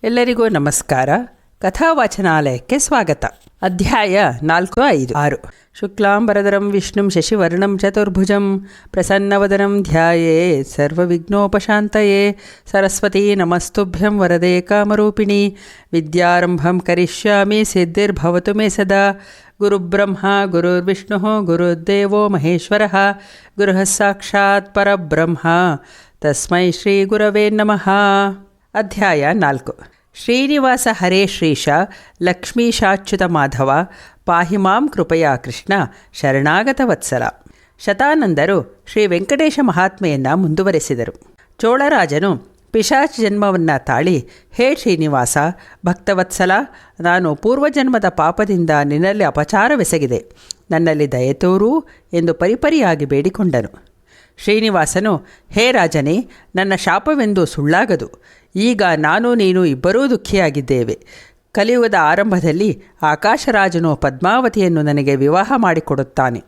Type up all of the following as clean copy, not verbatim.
ಎಲ್ಲರಿಗೂ ನಮಸ್ಕಾರ. ಕಥಾವಾಚನಾಲಯಕ್ಕೆ ಸ್ವಾಗತ. ಅಧ್ಯಾಯ 4-5-6. ಶುಕ್ಲಾಂಬರಧರಂ ವಿಷ್ಣುಂ ಶಶಿವರ್ಣಂ ಚತುರ್ಭುಜಂ ಪ್ರಸನ್ನವದನಂ ಧ್ಯಾಯೇತ್ ಸರ್ವವಿಘ್ನೋಪಶಾಂತಯೇ. ಸರಸ್ವತೀ ನಮಸ್ತುಭ್ಯಂ ವರದೆ ಕಾಮರೂಪಿಣಿ. ವಿದ್ಯಾರಂಭಂ ಕರಿಷ್ಯಾಮಿ ಸಿದ್ಧಿರ್ಭವತು ಮೇ ಸದಾ. ಗುರುಬ್ರಹ್ಮ ಗುರುರ್ವಿಷ್ಣುಃ ಗುರುರ್ದೇವೋ ಮಹೇಶ್ವರಃ. ಗುರುಃ ಸಾಕ್ಷಾತ್ ಪರಬ್ರಹ್ಮ ತಸ್ಮೈ ಶ್ರೀ ಗುರವೇ ನಮಃ. ಅಧ್ಯಾಯ 4. ಶ್ರೀನಿವಾಸ ಹರೇ ಶ್ರೀಶ ಲಕ್ಷ್ಮೀಶಾಚ್ಯುತ ಮಾಧವ ಪಾಹಿ ಮಾಂ ಕೃಪಯಾ ಕೃಷ್ಣ ಶರಣಾಗತ ವತ್ಸಲ. ಶತಾನಂದರು ಶ್ರೀ ವೆಂಕಟೇಶ ಮಹಾತ್ಮೆಯನ್ನು ಮುಂದುವರೆಸಿದರು. ಚೋಳರಾಜನು ಪಿಶಾಚ ಜನ್ಮವನ್ನು ತಾಳಿ, ಹೇ ಶ್ರೀನಿವಾಸ ಭಕ್ತವತ್ಸಲ, ನಾನು ಪೂರ್ವಜನ್ಮದ ಪಾಪದಿಂದ ನಿನ್ನಲ್ಲಿ ಅಪಚಾರವೆಸಗಿದೆ, ನನ್ನಲ್ಲಿ ದಯೆ ತೋರು ಎಂದು ಪರಿಪರಿಯಾಗಿ ಬೇಡಿಕೊಂಡನು. ಶ್ರೀನಿವಾಸನು, ಹೇ ರಾಜನೇ, ನನ್ನ ಶಾಪವೆಂದು ಸುಳ್ಳಾಗದು. ಈಗ ನಾನು ನೀನು ಇಬ್ಬರೂ ದುಃಖಿಯಾಗಿದ್ದೇವೆ. ಕಲಿಯುಗದ ಆರಂಭದಲ್ಲಿ ಆಕಾಶರಾಜನು ಪದ್ಮಾವತಿಯನ್ನು ನನಗೆ ವಿವಾಹ ಮಾಡಿಕೊಡುತ್ತಾನೆ.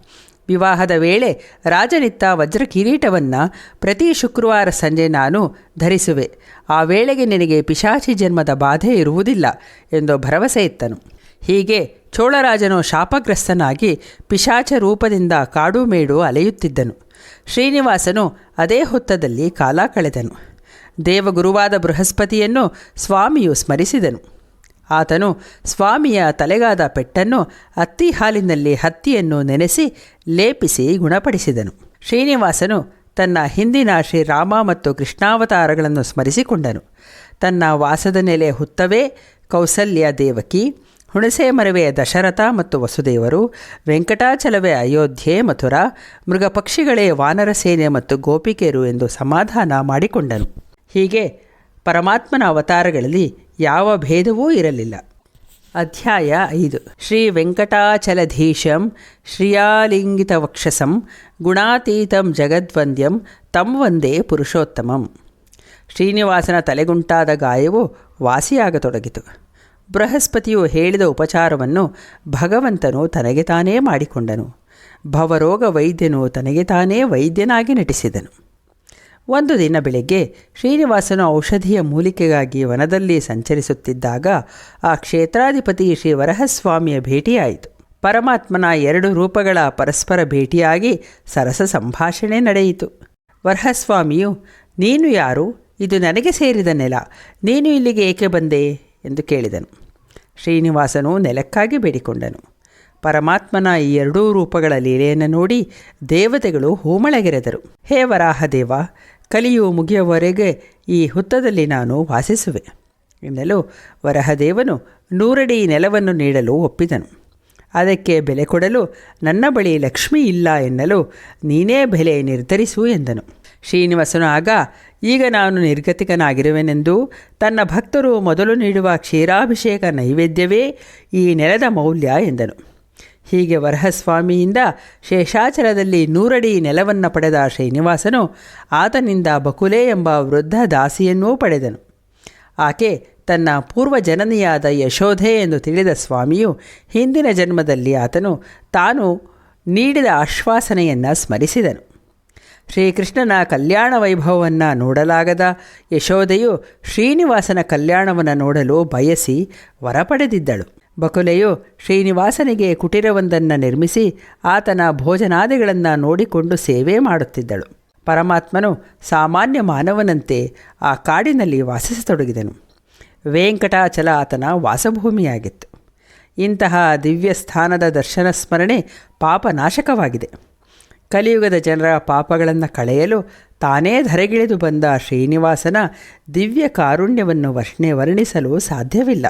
ವಿವಾಹದ ವೇಳೆ ರಾಜನಿತ್ತ ವಜ್ರ ಕಿರೀಟವನ್ನು ಪ್ರತಿ ಶುಕ್ರವಾರ ಸಂಜೆ ನಾನು ಧರಿಸುವೆ. ಆ ವೇಳೆಗೆ ನಿನಗೆ ಪಿಶಾಚಿ ಜನ್ಮದ ಬಾಧೆ ಇರುವುದಿಲ್ಲ ಎಂದು ಭರವಸೆ ಇತ್ತನು. ಹೀಗೆ ಚೋಳರಾಜನು ಶಾಪಗ್ರಸ್ತನಾಗಿ ಪಿಶಾಚ ರೂಪದಿಂದ ಕಾಡು ಮೇಡು ಅಲೆಯುತ್ತಿದ್ದನು. ಶ್ರೀನಿವಾಸನು ಅದೇ ಹೊತ್ತದಲ್ಲಿ ಕಾಲ ಕಳೆದನು. ದೇವಗುರುವಾದ ಬೃಹಸ್ಪತಿಯನ್ನು ಸ್ವಾಮಿಯು ಸ್ಮರಿಸಿದನು. ಆತನು ಸ್ವಾಮಿಯ ತಲೆಗಾದ ಪೆಟ್ಟನ್ನು ಅತ್ತಿ ಹಾಲಿನಲ್ಲಿ ಹತ್ತಿಯನ್ನು ನೆನೆಸಿ ಲೇಪಿಸಿ ಗುಣಪಡಿಸಿದನು. ಶ್ರೀನಿವಾಸನು ತನ್ನ ಹಿಂದಿನ ಶ್ರೀರಾಮ ಮತ್ತು ಕೃಷ್ಣಾವತಾರಗಳನ್ನು ಸ್ಮರಿಸಿಕೊಂಡನು. ತನ್ನ ವಾಸದ ನೆಲೆ ಹುತ್ತವೇ ಕೌಸಲ್ಯ ದೇವಕಿ, ಹುಣಸೆ ಮರವೇ ದಶರಥ ಮತ್ತು ವಸುದೇವರು, ವೆಂಕಟಾಚಲವೇ ಅಯೋಧ್ಯೆ ಮಥುರಾ, ಮೃಗಪಕ್ಷಿಗಳೇ ವಾನರ ಸೇನೆ ಮತ್ತು ಗೋಪಿಕೆಯರು ಎಂದು ಸಮಾಧಾನ ಮಾಡಿಕೊಂಡನು. ಹೀಗೆ ಪರಮಾತ್ಮನ ಅವತಾರಗಳಲ್ಲಿ ಯಾವ ಭೇದವೂ ಇರಲಿಲ್ಲ. ಅಧ್ಯಾಯ 5. ಶ್ರೀ ವೆಂಕಟಾಚಲಧೀಶಂ ಶ್ರಿಯಾಲಿಂಗಿತ ವಕ್ಷಸಂ ಗುಣಾತೀತಂ ಜಗದ್ವಂದ್ಯಂ ತಂ ವಂದೇ ಪುರುಷೋತ್ತಮಂ. ಶ್ರೀನಿವಾಸನ ತಲೆಗುಂಟಾದ ಗಾಯವು ವಾಸಿಯಾಗತೊಡಗಿತು. ಬೃಹಸ್ಪತಿಯು ಹೇಳಿದ ಉಪಚಾರವನ್ನು ಭಗವಂತನು ತನಗೆ ತಾನೇ ಮಾಡಿಕೊಂಡನು. ಭವರೋಗ ವೈದ್ಯನು ತನಗೆ ತಾನೇ ವೈದ್ಯನಾಗಿ ನಟಿಸಿದನು. ಒಂದು ದಿನ ಬೆಳಗ್ಗೆ ಶ್ರೀನಿವಾಸನು ಔಷಧಿಯ ಮೂಲಿಕೆಗಾಗಿ ವನದಲ್ಲಿ ಸಂಚರಿಸುತ್ತಿದ್ದಾಗ ಆ ಕ್ಷೇತ್ರಾಧಿಪತಿ ಶ್ರೀ ವರಹಸ್ವಾಮಿಯ ಭೇಟಿಯಾಯಿತು. ಪರಮಾತ್ಮನ 2 ರೂಪಗಳ ಪರಸ್ಪರ ಭೇಟಿಯಾಗಿ ಸರಸ ಸಂಭಾಷಣೆ ನಡೆಯಿತು. ವರಹಸ್ವಾಮಿಯು, ನೀನು ಯಾರು? ಇದು ನನಗೆ ಸೇರಿದ ನೆಲ, ನೀನು ಇಲ್ಲಿಗೆ ಏಕೆ ಬಂದೆ ಎಂದು ಕೇಳಿದನು. ಶ್ರೀನಿವಾಸನು ನೆಲಕ್ಕಾಗಿ ಬೇಡಿಕೊಂಡನು. ಪರಮಾತ್ಮನ ಈ 2 ರೂಪಗಳ ಲೀಲೆಯನ್ನು ನೋಡಿ ದೇವತೆಗಳು ಹೂಮಳೆಗೆರೆದರು. ಹೇ ವರಾಹದೇವ, ಕಲಿಯು ಮುಗಿಯುವವರೆಗೆ ಈ ಹುತ್ತದಲ್ಲಿ ನಾನು ವಾಸಿಸುವೆ ಎನ್ನಲು ವರಹದೇವನು 100 ಅಡಿ ನೆಲವನ್ನು ನೀಡಲು ಒಪ್ಪಿದನು. ಅದಕ್ಕೆ ಬೆಲೆ ಕೊಡಲು ನನ್ನ ಬಳಿ ಲಕ್ಷ್ಮಿ ಇಲ್ಲ ಎನ್ನಲು ನೀನೇ ಬೆಲೆ ನಿರ್ಧರಿಸು ಎಂದನು. ಶ್ರೀನಿವಾಸನು ಆಗ, ಈಗ ನಾನು ನಿರ್ಗತಿಕನಾಗಿರುವೆನೆಂದು ತನ್ನ ಭಕ್ತರು ಮೊದಲು ನೀಡುವ ಕ್ಷೀರಾಭಿಷೇಕ ನೈವೇದ್ಯವೇ ಈ ನೆಲದ ಮೌಲ್ಯ ಎಂದನು. ಹೀಗೆ ವರಹಸ್ವಾಮಿಯಿಂದ ಶೇಷಾಚಲದಲ್ಲಿ 100 ಅಡಿ ನೆಲವನ್ನು ಪಡೆದ ಶ್ರೀನಿವಾಸನು ಆತನಿಂದ ಬಕುಲೆ ಎಂಬ ವೃದ್ಧ ದಾಸಿಯನ್ನೂ ಪಡೆದನು. ಆಕೆ ತನ್ನ ಪೂರ್ವ ಜನನಿಯಾದ ಯಶೋಧೆ ಎಂದು ತಿಳಿದ ಸ್ವಾಮಿಯು ಹಿಂದಿನ ಜನ್ಮದಲ್ಲಿ ಆತನು ತಾನು ನೀಡಿದ ಆಶ್ವಾಸನೆಯನ್ನು ಸ್ಮರಿಸಿದನು. ಶ್ರೀಕೃಷ್ಣನ ಕಲ್ಯಾಣ ವೈಭವವನ್ನು ನೋಡಲಾಗದ ಯಶೋಧೆಯು ಶ್ರೀನಿವಾಸನ ಕಲ್ಯಾಣವನ್ನು ನೋಡಲು ಬಯಸಿ ವರ ಪಡೆದಿದ್ದಳು. ಬಕುಲೆಯು ಶ್ರೀನಿವಾಸನಿಗೆ ಕುಟೀರವೊಂದನ್ನು ನಿರ್ಮಿಸಿ ಆತನ ಭೋಜನಾದಿಗಳನ್ನು ನೋಡಿಕೊಂಡು ಸೇವೆ ಮಾಡುತ್ತಿದ್ದಳು. ಪರಮಾತ್ಮನು ಸಾಮಾನ್ಯ ಮಾನವನಂತೆ ಆ ಕಾಡಿನಲ್ಲಿ ವಾಸಿಸತೊಡಗಿದನು. ವೆಂಕಟಾಚಲ ಆತನ ವಾಸಭೂಮಿಯಾಗಿತ್ತು. ಇಂತಹ ದಿವ್ಯ ಸ್ಥಾನದ ದರ್ಶನ ಸ್ಮರಣೆ ಪಾಪನಾಶಕವಾಗಿದೆ. ಕಲಿಯುಗದ ಜನರ ಪಾಪಗಳನ್ನು ಕಳೆಯಲು ತಾನೇ ಧರೆಗಿಳಿದು ಬಂದ ಶ್ರೀನಿವಾಸನ ದಿವ್ಯ ಕಾರುಣ್ಯವನ್ನು ವರ್ಣಿಸಲು ಸಾಧ್ಯವಿಲ್ಲ.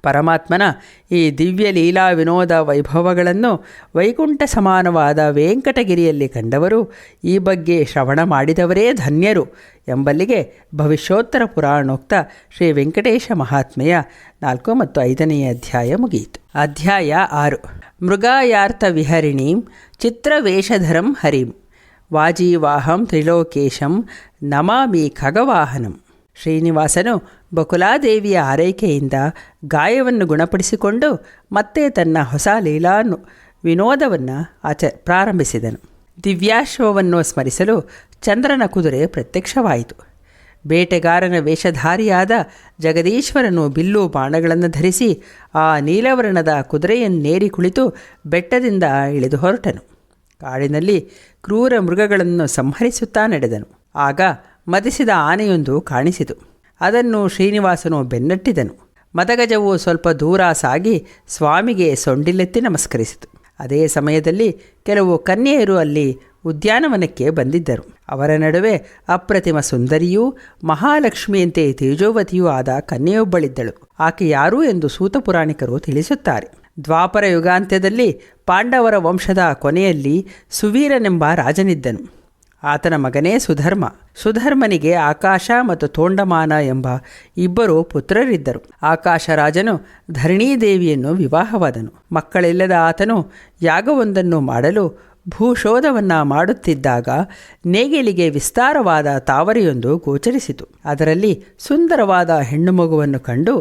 ಪರಮಾತ್ಮನ ಈ ದಿವ್ಯ ಲೀಲಾ ವಿನೋದ ವೈಭವಗಳನ್ನು ವೈಕುಂಠ ಸಮಾನವಾದ ವೆಂಕಟಗಿರಿಯಲ್ಲಿ ಕಂಡವರು, ಈ ಬಗ್ಗೆ ಶ್ರವಣ ಮಾಡಿದವರೇ ಧನ್ಯರು ಎಂಬಲ್ಲಿಗೆ ಭವಿಷ್ಯೋತ್ತರ ಪುರಾಣೋಕ್ತ ಶ್ರೀ ವೆಂಕಟೇಶ ಮಹಾತ್ಮೆಯ 4 ಮತ್ತು 5ನೇ ಅಧ್ಯಾಯ ಮುಗಿಯಿತು. ಅಧ್ಯಾಯ 6. ಮೃಗಾಯಾರ್ಥ ವಿಹರಿಣೀಂ ಚಿತ್ರವೇಷಧರಂ ಹರಿಂ ವಾಜೀವಾಹಂ ತ್ರಿಲೋಕೇಶಂ ನಮಾಮಿ ಖಗವಾಹನಂ. ಶ್ರೀನಿವಾಸನು ಬಕುಲಾದೇವಿಯ ಆರೈಕೆಯಿಂದ ಗಾಯವನ್ನು ಗುಣಪಡಿಸಿಕೊಂಡು ಮತ್ತೆ ತನ್ನ ಹೊಸ ಲೀಲಾ ವಿನೋದವನ್ನು ಪ್ರಾರಂಭಿಸಿದನು. ದಿವ್ಯಾಶ್ವವನ್ನು ಸ್ಮರಿಸಲು ಚಂದ್ರನ ಕುದುರೆ ಪ್ರತ್ಯಕ್ಷವಾಯಿತು. ಬೇಟೆಗಾರನ ವೇಷಧಾರಿಯಾದ ಜಗದೀಶ್ವರನು ಬಿಲ್ಲು ಬಾಣಗಳನ್ನು ಧರಿಸಿ ಆ ನೀಲವರ್ಣದ ಕುದುರೆಯನ್ನೇರಿ ಕುಳಿತು ಬೆಟ್ಟದಿಂದ ಇಳಿದು ಹೊರಟನು. ಕಾಡಿನಲ್ಲಿ ಕ್ರೂರ ಮೃಗಗಳನ್ನು ಸಂಹರಿಸುತ್ತಾ ನಡೆದನು. ಆಗ ಮದಿಸಿದ ಆನೆಯೊಂದು ಕಾಣಿಸಿತು. ಅದನ್ನು ಶ್ರೀನಿವಾಸನು ಬೆನ್ನಟ್ಟಿದನು. ಮದಗಜವು ಸ್ವಲ್ಪ ದೂರ ಸಾಗಿ ಸ್ವಾಮಿಗೆ ಸೊಂಡಿಲೆತ್ತಿ ನಮಸ್ಕರಿಸಿತು. ಅದೇ ಸಮಯದಲ್ಲಿ ಕೆಲವು ಕನ್ಯೆಯರು ಅಲ್ಲಿ ಉದ್ಯಾನವನಕ್ಕೆ ಬಂದಿದ್ದರು. ಅವರ ನಡುವೆ ಅಪ್ರತಿಮ ಸುಂದರಿಯೂ ಮಹಾಲಕ್ಷ್ಮಿಯಂತೆ ತೇಜೋವತಿಯೂ ಆದ ಕನ್ಯೆಯೊಬ್ಬಳಿದ್ದಳು. ಆಕೆ ಯಾರು ಎಂದು ಸೂತ ಪುರಾಣಿಕರು ತಿಳಿಸುತ್ತಾರೆ. ದ್ವಾಪರ ಯುಗಾಂತ್ಯದಲ್ಲಿ ಪಾಂಡವರ ವಂಶದ ಕೊನೆಯಲ್ಲಿ ಸುವೀರನೆಂಬ ರಾಜನಿದ್ದನು. ಆತನ ಮಗನೇ ಸುಧರ್ಮ. ಸುಧರ್ಮನಿಗೆ ಆಕಾಶ ಮತ್ತು ತೋಂಡಮಾನ ಎಂಬ ಇಬ್ಬರು ಪುತ್ರರಿದ್ದರು. ಆಕಾಶ ರಾಜನು ಧರಣೀದೇವಿಯನ್ನು ವಿವಾಹವಾದನು. ಮಕ್ಕಳಿಲ್ಲದ ಆತನು ಯಾಗವೊಂದನ್ನು ಮಾಡಲು ಭೂಶೋಧವನ್ನು ಮಾಡುತ್ತಿದ್ದಾಗ ನೇಗಿಲಿಗೆ ವಿಸ್ತಾರವಾದ ತಾವರೆಯೊಂದು ಗೋಚರಿಸಿತು. ಅದರಲ್ಲಿ ಸುಂದರವಾದ ಹೆಣ್ಣು ಮಗುವನ್ನು ಕಂಡು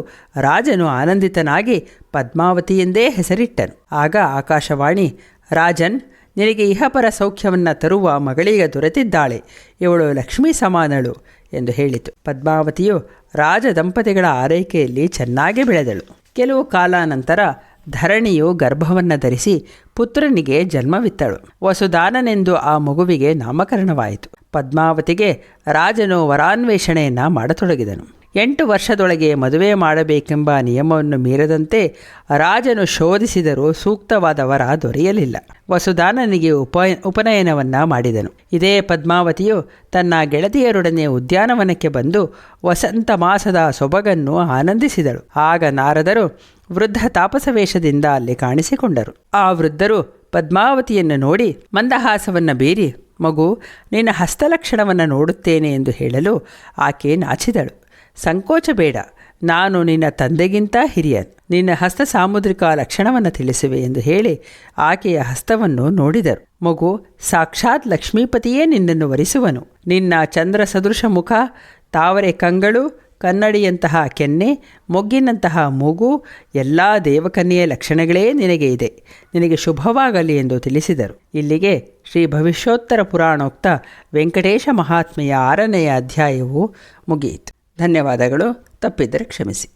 ರಾಜನು ಆನಂದಿತನಾಗಿ ಪದ್ಮಾವತಿ ಎಂದೇ ಹೆಸರಿಟ್ಟನು. ಆಗ ಆಕಾಶವಾಣಿ, ರಾಜನ್, ನಿನಗೆ ಇಹಪರ ಸೌಖ್ಯವನ್ನು ತರುವ ಮಗಳೀಗ ದೊರೆತಿದ್ದಾಳೆ. ಇವಳು ಲಕ್ಷ್ಮೀ ಸಮಾನಳು ಎಂದು ಹೇಳಿತು. ಪದ್ಮಾವತಿಯು ರಾಜ ದಂಪತಿಗಳ ಆರೈಕೆಯಲ್ಲಿ ಚೆನ್ನಾಗಿ ಬೆಳೆದಳು. ಕೆಲವು ಕಾಲ ನಂತರ ಧರಣಿಯು ಗರ್ಭವನ್ನು ಧರಿಸಿ ಪುತ್ರನಿಗೆ ಜನ್ಮವಿತ್ತಳು. ವಸುದಾನನೆಂದು ಆ ಮಗುವಿಗೆ ನಾಮಕರಣವಾಯಿತು. ಪದ್ಮಾವತಿಗೆ ರಾಜನು ವರಾನ್ವೇಷಣೆಯನ್ನು ಮಾಡತೊಡಗಿದನು. 8 ವರ್ಷದೊಳಗೆ ಮದುವೆ ಮಾಡಬೇಕೆಂಬ ನಿಯಮವನ್ನು ಮೀರದಂತೆ ರಾಜನು ಶೋಧಿಸಿದರೂ ಸೂಕ್ತವಾದ ವರ ದೊರೆಯಲಿಲ್ಲ. ವಸುದಾನನಿಗೆ ಉಪನಯನವನ್ನು ಮಾಡಿದನು. ಇದೇ ಪದ್ಮಾವತಿಯು ತನ್ನ ಗೆಳತಿಯರೊಡನೆ ಉದ್ಯಾನವನಕ್ಕೆ ಬಂದು ವಸಂತ ಮಾಸದ ಸೊಬಗನ್ನು ಆನಂದಿಸಿದಳು. ಆಗ ನಾರದರು ವೃದ್ಧ ತಾಪಸವೇಷದಿಂದ ಅಲ್ಲಿ ಕಾಣಿಸಿಕೊಂಡರು. ಆ ವೃದ್ಧರು ಪದ್ಮಾವತಿಯನ್ನು ನೋಡಿ ಮಂದಹಾಸವನ್ನು ಬೀರಿ, ಮಗು, ನಿನ್ನ ಹಸ್ತಲಕ್ಷಣವನ್ನು ನೋಡುತ್ತೇನೆ ಎಂದು ಹೇಳಲು ಆಕೆ ನಾಚಿದಳು. ಸಂಕೋಚ ಬೇಡ, ನಾನು ನಿನ್ನ ತಂದೆಗಿಂತ ಹಿರಿಯ. ನಿನ್ನ ಹಸ್ತ ಸಾಮುದ್ರಿಕ ಲಕ್ಷಣವನ್ನು ತಿಳಿಸುವೆ ಎಂದು ಹೇಳಿ ಆಕೆಯ ಹಸ್ತವನ್ನು ನೋಡಿದರು. ಮಗು, ಸಾಕ್ಷಾತ್ ಲಕ್ಷ್ಮೀಪತಿಯೇ ನಿನ್ನನ್ನು ವರಿಸುವನು. ನಿನ್ನ ಚಂದ್ರ ಸದೃಶ ಮುಖ, ತಾವರೆ ಕಂಗಳು, ಕನ್ನಡಿಯಂತಹ ಕೆನ್ನೆ, ಮೊಗ್ಗಿನಂತಹ ಮೂಗು, ಎಲ್ಲ ದೇವಕನ್ಯೆಯ ಲಕ್ಷಣಗಳೇ ನಿನಗೆ ಇದೆ. ನಿನಗೆ ಶುಭವಾಗಲಿ ಎಂದು ತಿಳಿಸಿದರು. ಇಲ್ಲಿಗೆ ಶ್ರೀ ಭವಿಷ್ಯೋತ್ತರ ಪುರಾಣೋಕ್ತ ವೆಂಕಟೇಶ ಮಹಾತ್ಮೆಯ 6ನೆಯ ಅಧ್ಯಾಯವು ಮುಗಿಯಿತು. ಧನ್ಯವಾದಗಳು. ತಪ್ಪಿದ್ದರೆ ಕ್ಷಮಿಸಿ.